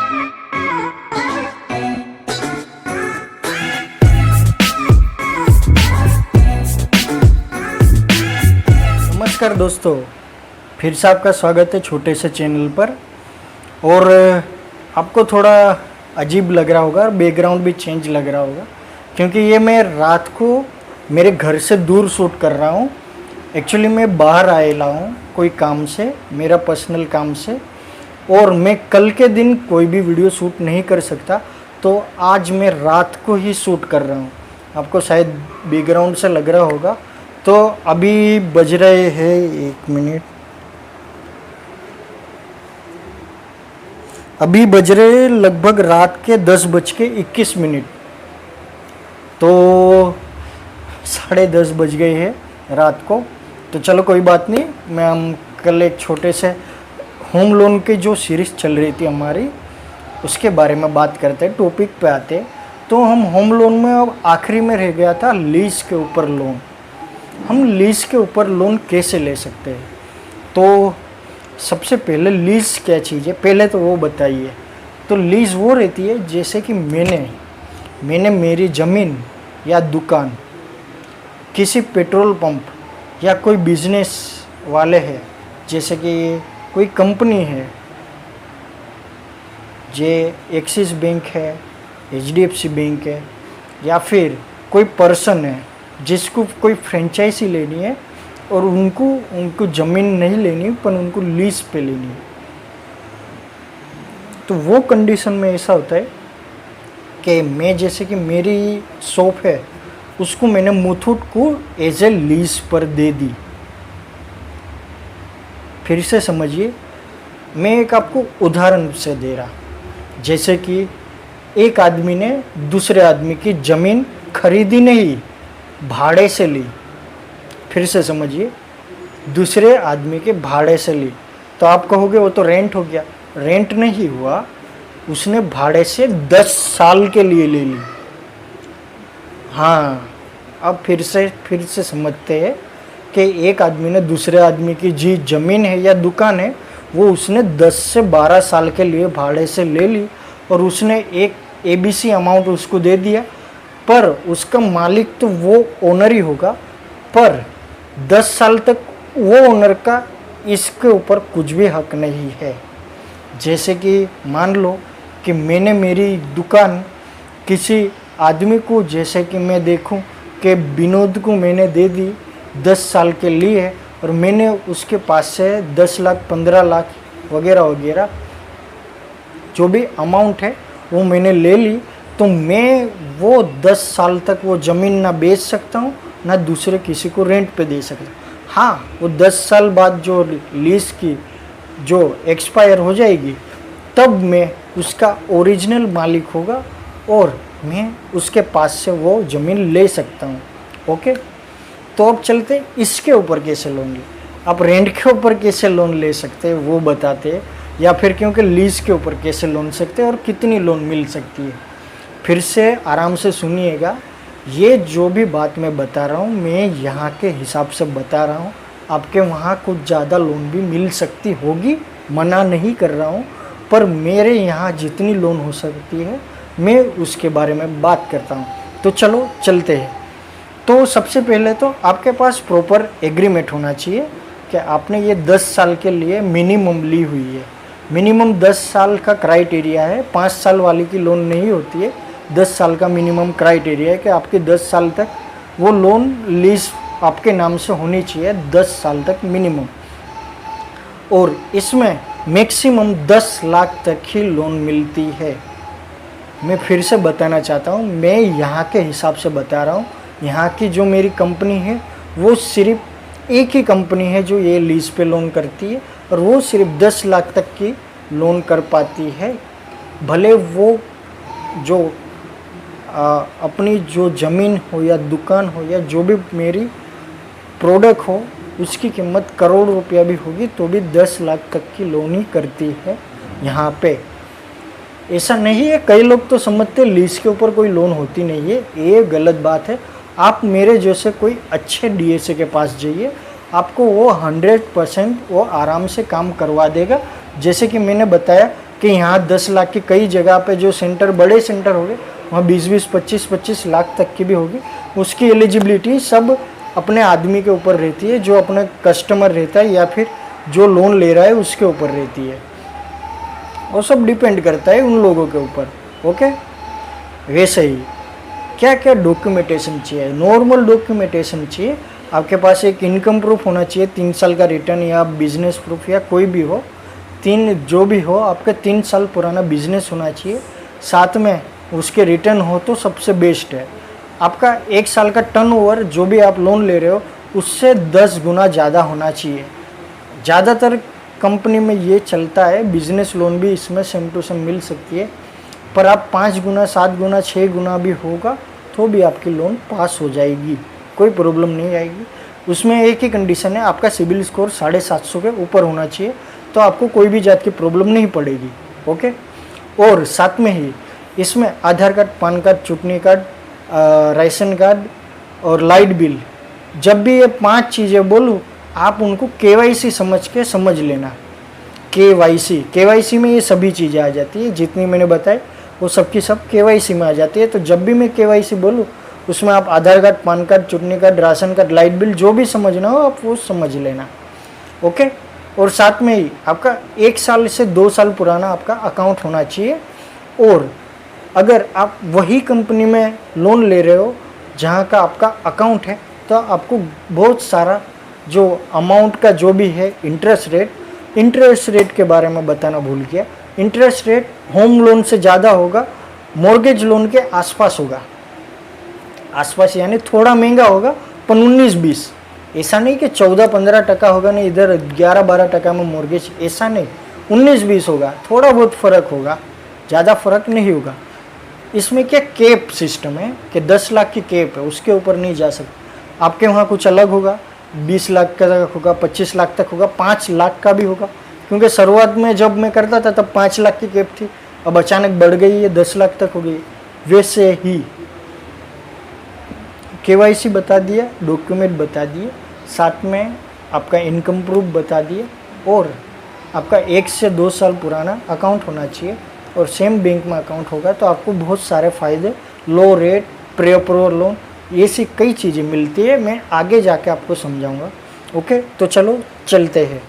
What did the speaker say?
नमस्कार दोस्तों, फिर से आपका स्वागत है छोटे से चैनल पर। और आपको थोड़ा अजीब लग रहा होगा, बैकग्राउंड भी चेंज लग रहा होगा, क्योंकि ये मैं रात को मेरे घर से दूर शूट कर रहा हूँ। एक्चुअली मैं बाहर आएला हूँ कोई काम से, मेरा पर्सनल काम से, और मैं कल के दिन कोई भी वीडियो शूट नहीं कर सकता, तो आज मैं रात को ही शूट कर रहा हूँ। आपको शायद बैकग्राउंड से लग रहा होगा। तो अभी बज रहे हैं, एक मिनट, अभी बज रहे लगभग रात के 10:21। तो 10:30 बज गए हैं रात को। तो चलो कोई बात नहीं, हम कल एक छोटे से होम लोन की जो सीरीज़ चल रही थी हमारी, उसके बारे में बात करते हैं, टॉपिक पे आते हैं। तो हम होम लोन में अब आखिरी में रह गया था लीज के ऊपर लोन। हम लीज के ऊपर लोन कैसे ले सकते हैं? तो सबसे पहले लीज क्या चीज़ है पहले तो वो बताइए। तो लीज वो रहती है जैसे कि मैंने मेरी ज़मीन या दुकान किसी पेट्रोल पंप या कोई बिजनेस वाले हैं, जैसे कि कोई कंपनी है, जे एक्सिस बैंक है, HDFC बैंक है, या फिर कोई पर्सन है जिसको कोई फ्रेंचाइजी लेनी है और उनको ज़मीन नहीं लेनी पर उनको लीज पे लेनी है। तो वो कंडीशन में ऐसा होता है कि मैं, जैसे कि मेरी शॉप है, उसको मैंने मुथूट को एज ए लीज पर दे दी। फिर से समझिए, मैं एक आपको उदाहरण से दे रहा, जैसे कि एक आदमी ने दूसरे आदमी की ज़मीन खरीदी नहीं, भाड़े से ली। फिर से समझिए, दूसरे आदमी के भाड़े से ली। तो आप कहोगे वो तो रेंट हो गया। रेंट नहीं हुआ, उसने भाड़े से 10 साल के लिए ले ली। हाँ, अब फिर से समझते हैं कि एक आदमी ने दूसरे आदमी की जी ज़मीन है या दुकान है, वो उसने 10 से 12 साल के लिए भाड़े से ले ली और उसने एक ABC अमाउंट उसको दे दिया, पर उसका मालिक तो वो ओनर ही होगा, पर 10 साल तक वो ओनर का इसके ऊपर कुछ भी हक नहीं है। जैसे कि मान लो कि मैंने मेरी दुकान किसी आदमी को, जैसे कि मैं देखूं कि विनोद को मैंने दे दी 10 साल के लिए, और मैंने उसके पास से 10 लाख 15 लाख वगैरह वगैरह जो भी अमाउंट है वो मैंने ले ली, तो मैं वो 10 साल तक वो ज़मीन ना बेच सकता हूँ, ना दूसरे किसी को रेंट पे दे सकता। हाँ, वो 10 साल बाद जो लीज़ की जो एक्सपायर हो जाएगी, तब मैं उसका ओरिजिनल मालिक होगा और मैं उसके पास से वो ज़मीन ले सकता हूँ। ओके, तो अब चलते इसके ऊपर कैसे लोन ले। आप रेंट के ऊपर कैसे लोन ले सकते हैं वो बताते हैं, या फिर क्योंकि लीज़ के ऊपर कैसे लोन सकते हैं और कितनी लोन मिल सकती है। फिर से आराम से सुनिएगा, ये जो भी बात मैं बता रहा हूँ मैं यहाँ के हिसाब से बता रहा हूँ। आपके वहाँ कुछ ज़्यादा लोन भी मिल सकती होगी, मना नहीं कर रहा हूँ, पर मेरे यहाँ जितनी लोन हो सकती है मैं उसके बारे में बात करता हूँ। तो चलो चलते हैं। तो सबसे पहले तो आपके पास प्रॉपर एग्रीमेंट होना चाहिए कि आपने ये 10 साल के लिए मिनिमम ली हुई है। मिनिमम 10 साल का क्राइटेरिया है, 5 साल वाली की लोन नहीं होती है। 10 साल का मिनिमम क्राइटेरिया है कि आपके 10 साल तक वो लोन लीज आपके नाम से होनी चाहिए, 10 साल तक मिनिमम। और इसमें मैक्सिमम 10 लाख तक ही लोन मिलती है। मैं फिर से बताना चाहता हूँ, मैं यहाँ के हिसाब से बता रहा हूँ। यहाँ की जो मेरी कंपनी है वो सिर्फ एक ही कंपनी है जो ये लीज पे लोन करती है, और वो सिर्फ 10 लाख तक की लोन कर पाती है। भले वो जो अपनी जो ज़मीन हो या दुकान हो या जो भी मेरी प्रोडक्ट हो, उसकी कीमत करोड़ रुपया भी होगी तो भी 10 लाख तक की लोन ही करती है यहाँ पे। ऐसा नहीं है, कई लोग तो समझते लीज के ऊपर कोई लोन होती नहीं है, ये गलत बात है। आप मेरे जैसे कोई अच्छे DSA के पास जाइए, आपको वो 100% वो आराम से काम करवा देगा। जैसे कि मैंने बताया कि यहाँ 10 लाख की कई जगह पे जो सेंटर बड़े सेंटर हो गए वहाँ 20-20, 25-25 लाख तक की भी होगी। उसकी एलिजिबिलिटी सब अपने आदमी के ऊपर रहती है, जो अपना कस्टमर रहता है या फिर जो लोन ले रहा है उसके ऊपर रहती है। वो सब डिपेंड करता है उन लोगों के ऊपर। ओके, वैसे ही क्या क्या डॉक्यूमेंटेशन चाहिए? नॉर्मल डॉक्यूमेंटेशन चाहिए। आपके पास एक इनकम प्रूफ होना चाहिए, 3 साल का रिटर्न या बिजनेस प्रूफ या कोई भी हो, जो भी हो, आपका 3 साल पुराना बिजनेस होना चाहिए। साथ में उसके रिटर्न हो तो सबसे बेस्ट है। आपका 1 साल का टर्नओवर जो भी आप लोन ले रहे हो उससे 10 गुना ज़्यादा होना चाहिए। ज़्यादातर कंपनी में ये चलता है, बिजनेस लोन भी इसमें सेम टू सेम मिल सकती है, पर आप 5 गुना, 7 गुना, 6 गुना भी होगा तो भी आपकी लोन पास हो जाएगी, कोई प्रॉब्लम नहीं आएगी। उसमें एक ही कंडीशन है, आपका सिबिल स्कोर 750 के ऊपर होना चाहिए, तो आपको कोई भी जात की प्रॉब्लम नहीं पड़ेगी। ओके, और साथ में ही इसमें आधार कार्ड, पान कार्ड, चुटनी कार्ड, राशन कार्ड और लाइट बिल, जब भी ये 5 चीज़ें बोलूँ आप उनको केवाईसी समझ के समझ लेना। केवाईसी में ये सभी चीज़ें आ जाती है, जितनी मैंने बताई वो सब की सब केवाईसी में आ जाती है। तो जब भी मैं केवाईसी बोलूँ उसमें आप आधार कार्ड, पान कार्ड, चुटनी card, ration card, light bill जो भी समझना हो आप वो समझ लेना। ओके, और साथ में ही आपका 1 साल से 2 साल पुराना आपका अकाउंट होना चाहिए। और अगर आप वही कंपनी में लोन ले रहे हो जहाँ का आपका अकाउंट है, तो आपको बहुत सारा जो अमाउंट का जो भी है इंटरेस्ट रेट के बारे में बताना भूल गया। इंटरेस्ट रेट होम लोन से ज़्यादा होगा, मॉर्गेज लोन के आसपास होगा, आसपास यानी थोड़ा महंगा होगा, पर 19-20, ऐसा नहीं कि 14-15% होगा, नहीं इधर 11-12% में मॉर्गेज, ऐसा नहीं, 19-20 होगा, थोड़ा बहुत फ़र्क होगा, ज़्यादा फर्क नहीं होगा। इसमें क्या कैप सिस्टम है कि 10 लाख की कैप है, उसके ऊपर नहीं जा सकते। आपके वहाँ कुछ अलग होगा, 20 लाख का होगा, 25 लाख तक होगा, 5 लाख का भी होगा, क्योंकि शुरुआत में जब मैं करता था तब 5 लाख की कैप थी, अब अचानक बढ़ गई है 10 लाख तक हो गई। वैसे ही केवाईसी बता दिया, डॉक्यूमेंट बता दिए, साथ में आपका इनकम प्रूफ बता दिए, और आपका 1 से 2 साल पुराना अकाउंट होना चाहिए और सेम बैंक में अकाउंट होगा, तो आपको बहुत सारे फ़ायदे, लो रेट, प्री अप्रूवल लोन, ये सी कई चीज़ें मिलती है। मैं आगे जाके आपको समझाऊंगा। ओके, तो चलो चलते हैं।